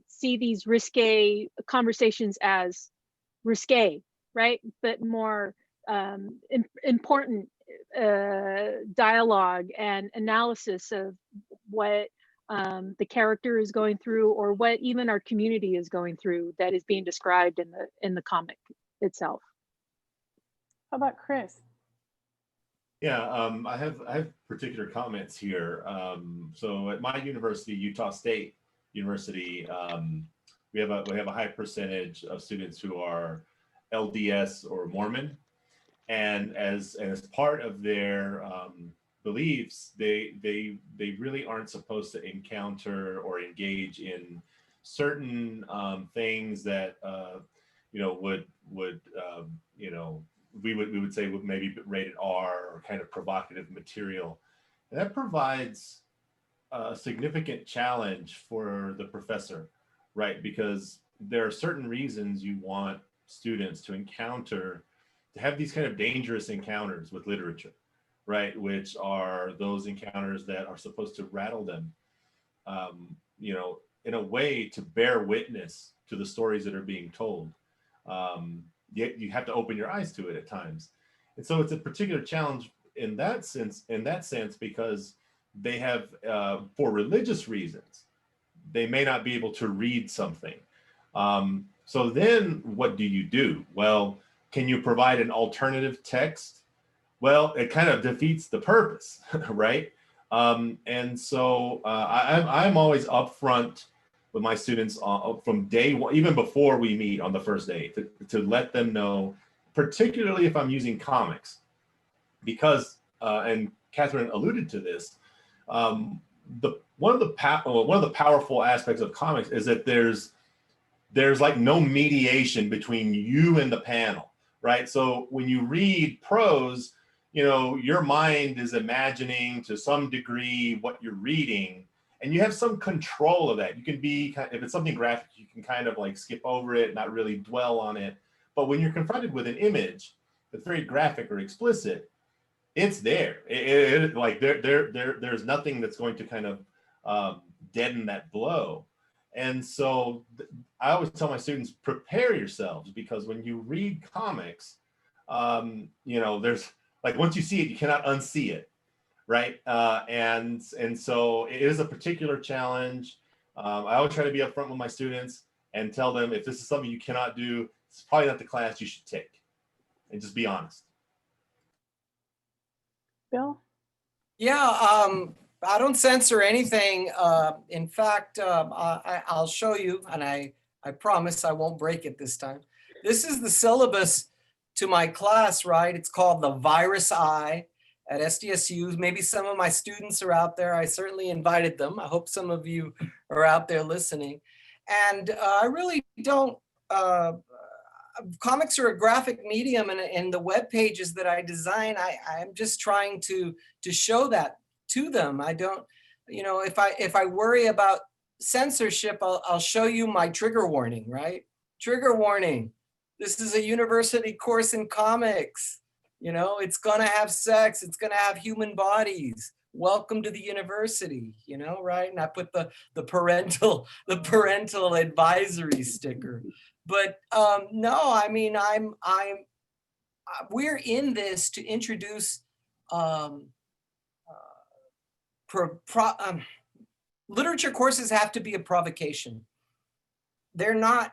see these risque conversations as risque, right? But more important dialogue and analysis of what the character is going through, or what even our community is going through, that is being described in the comic itself. How about Chris? Yeah, I have particular comments here. So at my university, Utah State University, we have a high percentage of students who are LDS or Mormon, and as part of their beliefs, they really aren't supposed to encounter or engage in certain things that you know would you know, we would say would maybe rated R, or kind of provocative material. And that provides a significant challenge for the professor, right? Because there are certain reasons you want students to have these kind of dangerous encounters with literature, right? Which are those encounters that are supposed to rattle them, you know, in a way to bear witness to the stories that are being told. Yet you have to open your eyes to it at times. And so it's a particular challenge in that sense, because they have, for religious reasons, they may not be able to read something. So then what do? Well, can you provide an alternative text? Well, it kind of defeats the purpose, right? And so I'm always upfront with my students from day one, even before we meet on the first day, to let them know, particularly if I'm using comics, because, and Kathryn alluded to this, one of the powerful aspects of comics is that there's like no mediation between you and the panel, right? So when you read prose, your mind is imagining to some degree what you're reading, and you have some control of that. You can be, if it's something graphic, you can kind of like skip over it, not really dwell on it. But when you're confronted with an image that's very graphic or explicit, it's there. Like there's nothing that's going to kind of deaden that blow. And so I always tell my students, prepare yourselves, because when you read comics, there's like, once you see it, you cannot unsee it, right? And so it is a particular challenge. I always try to be upfront with my students and tell them, if this is something you cannot do, it's probably not the class you should take, and just be honest. Bill? Yeah, I don't censor anything. In fact, I'll show you, and I promise I won't break it this time. This is the syllabus to my class, right? It's called The Virus Eye at SDSU. Maybe some of my students are out there. I certainly invited them. I hope some of you are out there listening. And I really don't, comics are a graphic medium, and the web pages that I design, I'm just trying to show that to them. I don't, if I worry about censorship, I'll show you my trigger warning, right? Trigger warning. This is a university course in comics. It's gonna have sex. It's gonna have human bodies. Welcome to the university, right? And I put the parental advisory sticker. But no, I mean, we're in this to introduce literature courses have to be a provocation. They're not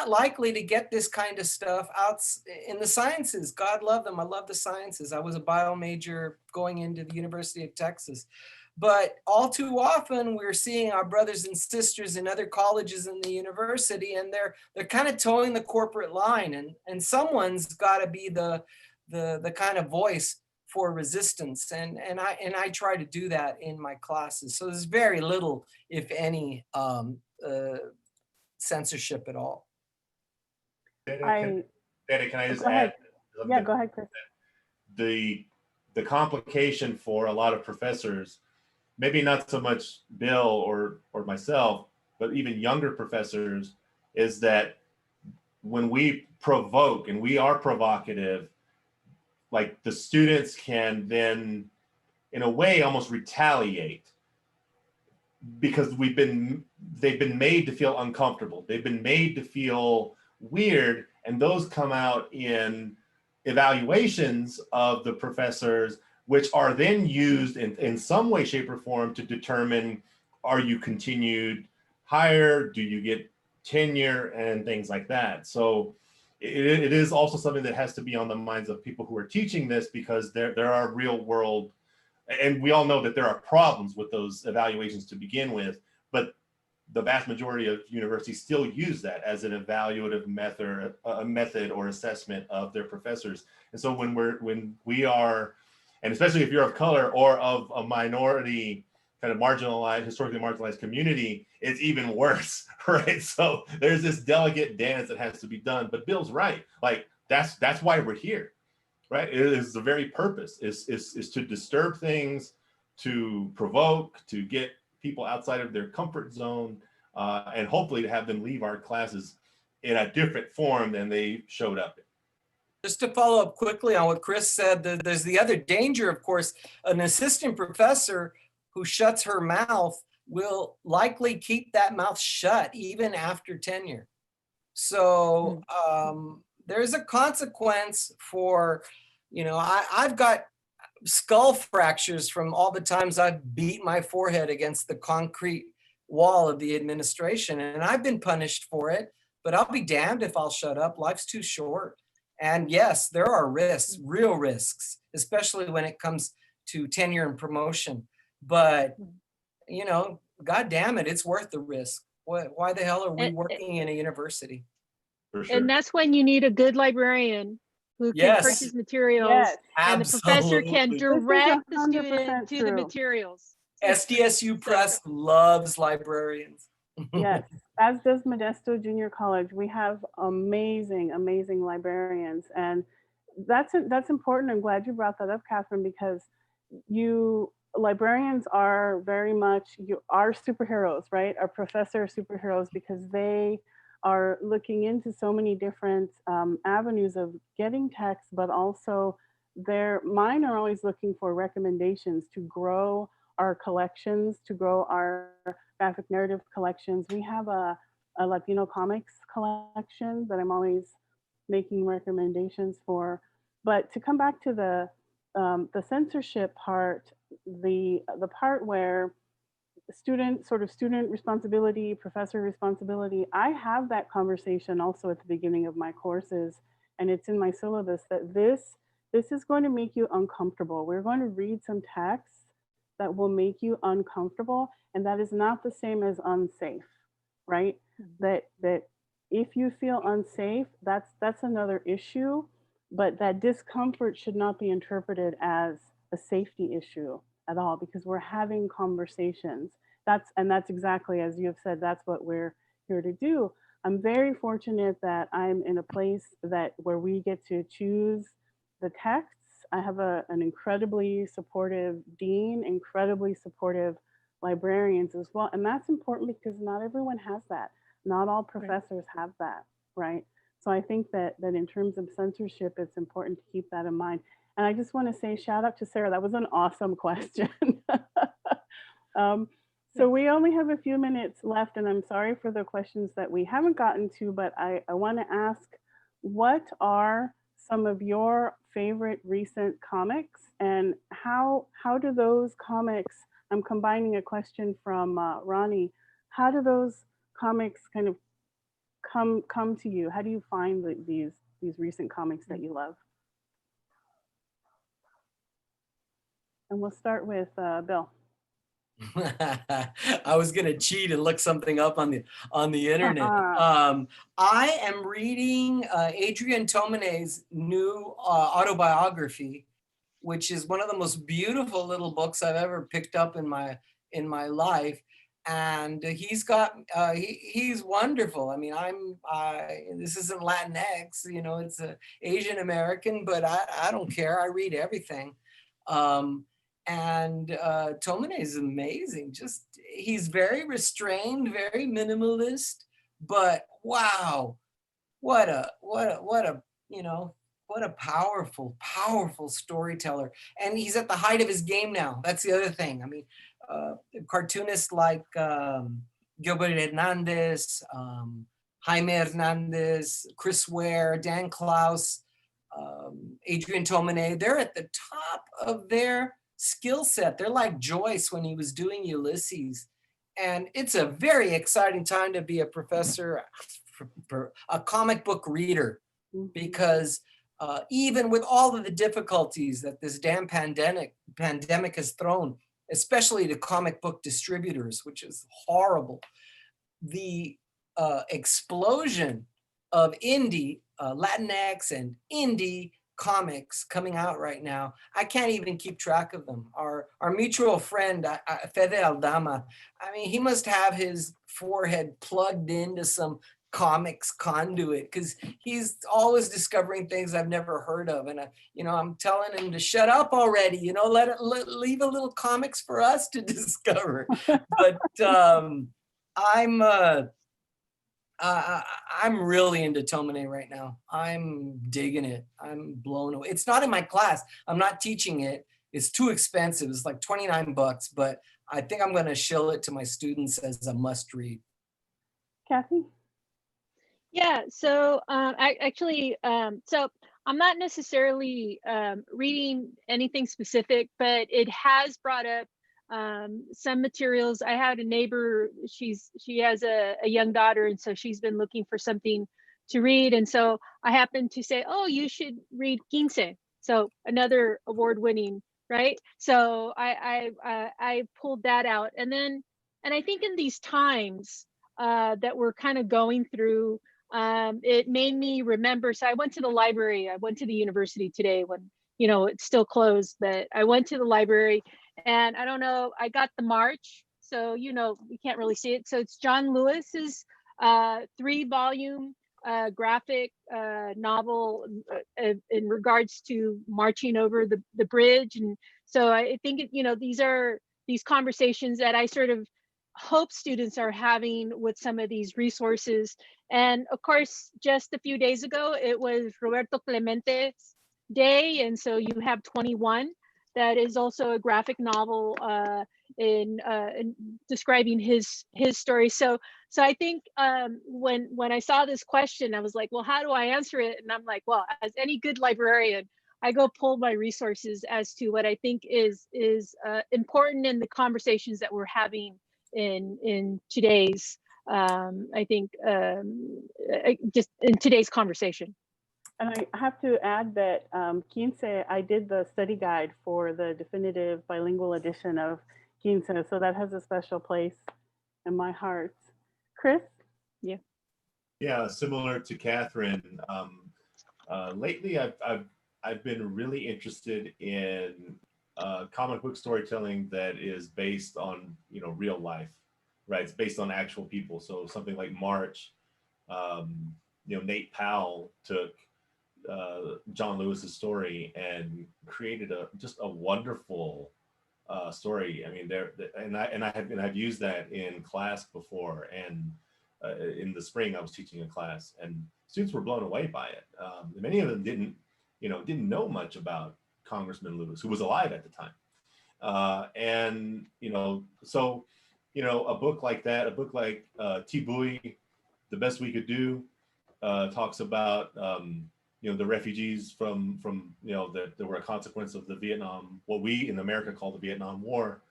likely to get this kind of stuff out in the sciences. God love them. I love the sciences. I was a bio major going into the University of Texas. But all too often we're seeing our brothers and sisters in other colleges in the university, and they're kind of towing the corporate line, and someone's got to be the kind of voice for resistance, and I try to do that in my classes. So there's very little, if any, censorship at all. Daddy, can I just go ahead. add? Yeah, go ahead, Chris. The complication for a lot of professors, maybe not so much Bill or myself, but even younger professors, is that when we provoke and we are provocative, like the students can then, in a way, almost retaliate, because they've been made to feel uncomfortable. They've been made to feel weird, and those come out in evaluations of the professors, which are then used in some way, shape, or form to determine, are you continued higher? Do you get tenure and things like that? So it is also something that has to be on the minds of people who are teaching this, because there are real world, and we all know that there are problems with those evaluations to begin with, but the vast majority of universities still use that as an evaluative method or assessment of their professors. And so when we are, and especially if you're of color or of a minority, kind of marginalized, historically marginalized community, it's even worse, right? So there's this delicate dance that has to be done. But Bill's right. Like that's why we're here, right? It is the very purpose is to disturb things, to provoke, to get people outside of their comfort zone, and hopefully to have them leave our classes in a different form than they showed up in. Just to follow up quickly on what Chris said, there's the other danger, of course. An assistant professor who shuts her mouth will likely keep that mouth shut even after tenure. So there's a consequence for, I've got skull fractures from all the times I've beat my forehead against the concrete wall of the administration. And I've been punished for it, but I'll be damned if I'll shut up. Life's too short. And yes, there are risks, real risks, especially when it comes to tenure and promotion. But, you know, God damn it, it's worth the risk. Why the hell are we working in a university? For sure. And that's when you need a good librarian who can Yes. purchase materials, Yes, and the professor can absolutely. direct the 100% student to the true. materials. SDSU Press loves librarians. Yes, as does Modesto Junior College. We have amazing, amazing librarians, and that's important. I'm glad you brought that up, Kathryn, because librarians are very much our superheroes, right? Our professor superheroes, because they are looking into so many different avenues of getting text, but also mine are always looking for recommendations to grow our collections, to grow our graphic narrative collections. We have a Latino comics collection that I'm always making recommendations for. But to come back to the censorship part, the part where student responsibility, professor responsibility, I have that conversation also at the beginning of my courses, and it's in my syllabus that this is going to make you uncomfortable. We're going to read some texts that will make you uncomfortable, and that is not the same as unsafe, right? That if you feel unsafe, that's another issue, but that discomfort should not be interpreted as a safety issue at all, because we're having conversations. That's exactly, as you have said, that's what we're here to do. I'm very fortunate that I'm in a place where we get to choose the texts. I have an incredibly supportive dean, incredibly supportive librarians as well. And that's important because not everyone has that. Not all professors have that, right? So I think that in terms of censorship, it's important to keep that in mind. And I just want to say shout out to Sarah. That was an awesome question. So we only have a few minutes left, and I'm sorry for the questions that we haven't gotten to, but I want to ask, what are some of your favorite recent comics, and how do those comics, I'm combining a question from Ronnie, how do those comics kind of come to you? How do you find these recent comics that you love? And we'll start with Bill. I was gonna cheat and look something up on the internet. I am reading Adrian Tomine's new autobiography, which is one of the most beautiful little books I've ever picked up in my life. And he's wonderful. I mean, this isn't Latinx, you know, it's Asian American, but I don't care. I read everything. And Tomine is amazing. Just, he's very restrained, very minimalist, but wow, what a powerful storyteller. And he's at the height of his game now. That's the other thing. I mean, cartoonists like Gilbert Hernandez, Jaime Hernandez, Chris Ware, Dan Klaus, Adrian Tomine, they're at the top of their skill set. They're like Joyce when he was doing Ulysses. And it's a very exciting time to be a professor, a comic book reader, because even with all of the difficulties that this damn pandemic has thrown, especially to comic book distributors, which is horrible, the explosion of indie, Latinx and indie comics coming out right now, I can't even keep track of them. Our mutual friend, Frederick Aldama, I mean, he must have his forehead plugged into some comics conduit, because he's always discovering things I've never heard of. And I'm telling him to shut up already, leave a little comics for us to discover. But I'm really into Tomine right now. I'm digging it. I'm blown away. It's not in my class. I'm not teaching it. It's too expensive. It's like $29, but I think I'm going to shill it to my students as a must read. Kathy? Yeah, so so I'm not necessarily reading anything specific, but it has brought up some materials. I had a neighbor, she has a young daughter, and so she's been looking for something to read. And so I happened to say, oh, you should read Quince. So another award-winning, right? So I pulled that out. And I think in these times that we're kind of going through, it made me remember. So I went to the library. I went to the university today when, you know, it's still closed, but I went to the library, and I don't know, I got the March. So, you know, we can't really see it. So it's John Lewis's 3-volume graphic novel in regards to marching over the bridge. And so I think, you know, these conversations that I sort of hope students are having with some of these resources. And of course, just a few days ago, it was Roberto Clemente's day. And so you have 21, that is also a graphic novel in describing his story. So I think when I saw this question, I was like, well, how do I answer it? And I'm like, well, as any good librarian, I go pull my resources as to what I think is important in the conversations that we're having in today's I think just in today's conversation. And I have to add that Quince, I did the study guide for the definitive bilingual edition of Quince, so that has a special place in my heart. Chris? Yeah, similar to Kathryn. Lately, I've been really interested in comic book storytelling that is based on, you know, real life, right? It's based on actual people. So something like March, you know, Nate Powell took John Lewis's story and created just a wonderful story. I mean, I've used that in class before, and in the spring I was teaching a class, and students were blown away by it. Many of them didn't know much about Congressman Lewis, who was alive at the time, and you know, so you know, a book like that, a book like Tibui, The Best We Could Do, talks about you know, the refugees from you know, that were a consequence of the Vietnam, what we in America call the Vietnam War.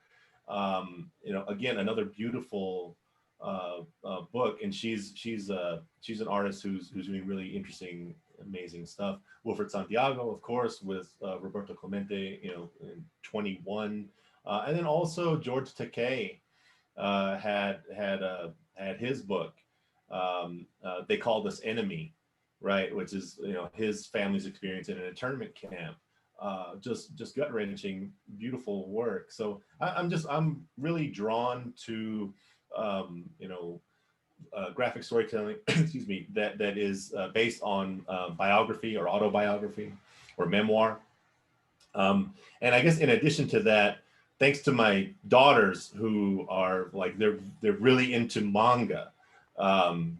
You know, again, another beautiful book, and she's an artist who's doing really interesting, amazing stuff. Wilfred Santiago, of course, with Roberto Clemente, you know, in 21, and then also George Takei had his book. They Called Us Enemy, right, which is, you know, his family's experience in an internment camp. Just gut wrenching, beautiful work. So I'm really drawn to you know, graphic storytelling, excuse me, that is based on biography or autobiography or memoir. And I guess in addition to that, thanks to my daughters who are like, they're really into manga.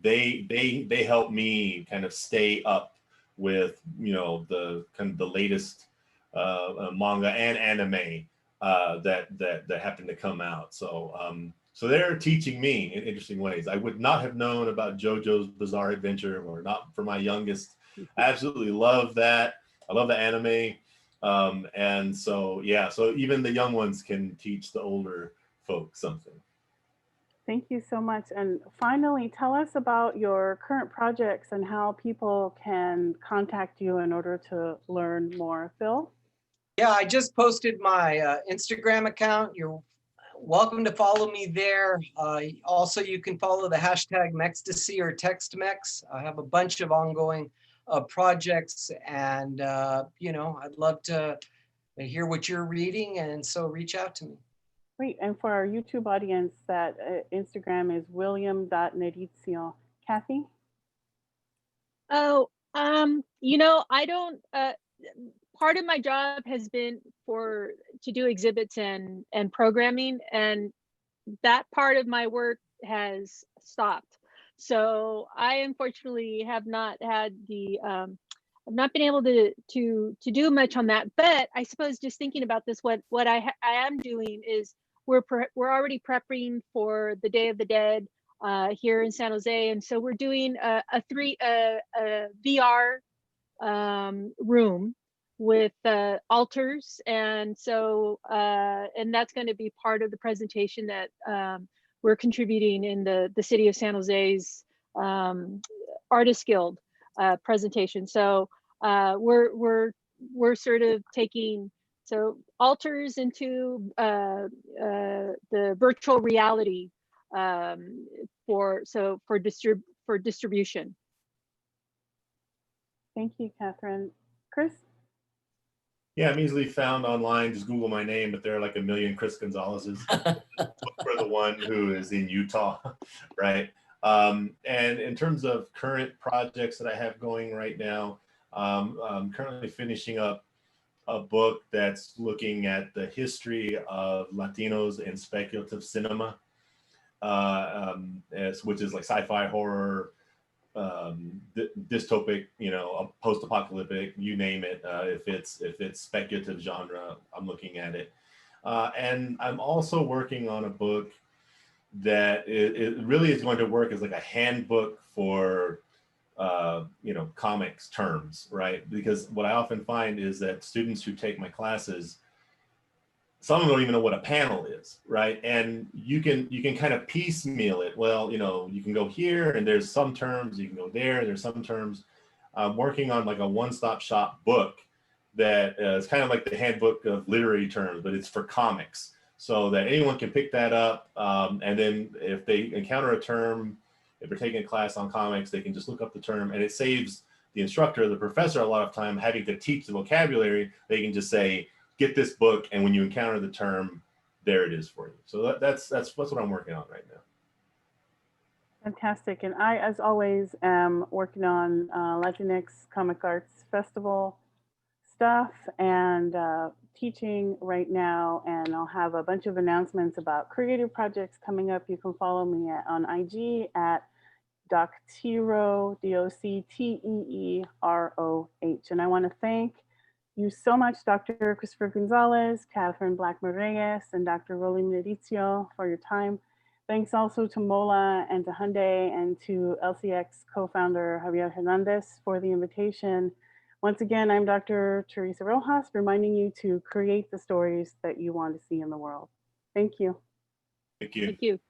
They help me kind of stay up with, you know, the kind of the latest manga and anime that happen to come out. So they're teaching me in interesting ways. I would not have known about JoJo's Bizarre Adventure, or not for my youngest. I absolutely love that. I love the anime. And so, yeah, so even the young ones can teach the older folks something. Thank you so much. And finally, tell us about your current projects and how people can contact you in order to learn more. Phil? Yeah, I just posted my Instagram account. You're welcome to follow me there. Also, you can follow the hashtag Mextasy or TextMex. I have a bunch of ongoing projects, and you know, I'd love to hear what you're reading, and so reach out to me. Great. And for our YouTube audience, that Instagram is william.nericcio. Kathy? Oh, you know, I don't, part of my job has been to do exhibits and programming, and that part of my work has stopped. So I unfortunately have not had the, I've not been able to do much on that. But I suppose just thinking about this, what I am doing is we're already prepping for the Day of the Dead here in San Jose. And so we're doing a VR room with altars. And so, and that's going to be part of the presentation that we're contributing in the City of San Jose's Artist Guild presentation. So we're sort of taking altars into the virtual reality for distribution. Thank you, Kathryn. Chris? Yeah, I'm easily found online. Just Google my name, but there are like a million Chris Gonzalez's. Look for the one who is in Utah, right? And in terms of current projects that I have going right now, I'm currently finishing up a book that's looking at the history of Latinos in speculative cinema, which is like sci-fi, horror, dystopic, post-apocalyptic, you name it. If it's speculative genre, I'm looking at it. And I'm also working on a book that it really is going to work as like a handbook for comics terms, right? Because what I often find is that students who take my classes, some of them don't even know what a panel is, right? And you can kind of piecemeal it. Well, you can go here and there's some terms, you can go there and there's some terms. I'm working on like a one-stop shop book that is kind of like the handbook of literary terms, but it's for comics, so that anyone can pick that up. And then if they encounter a term, if they're taking a class on comics, they can just look up the term, and it saves the instructor, the professor, a lot of time having to teach the vocabulary. They can just say, get this book, and when you encounter the term, there it is for you. So that's what I'm working on right now. Fantastic. And I, as always, am working on Latinx Comic Arts Festival stuff and teaching right now. And I'll have a bunch of announcements about creative projects coming up. You can follow me on IG at Docteeroh, DocteeRoh. And I want to thank you so much, Dr. Christopher Gonzalez, Kathryn Blackmer Reyes, and Dr. William Nericcio for your time. Thanks also to Mola and to Hyundai and to LCX co-founder Javier Hernandez for the invitation. Once again, I'm Dr. Theresa Rojas, reminding you to create the stories that you want to see in the world. Thank you. Thank you. Thank you.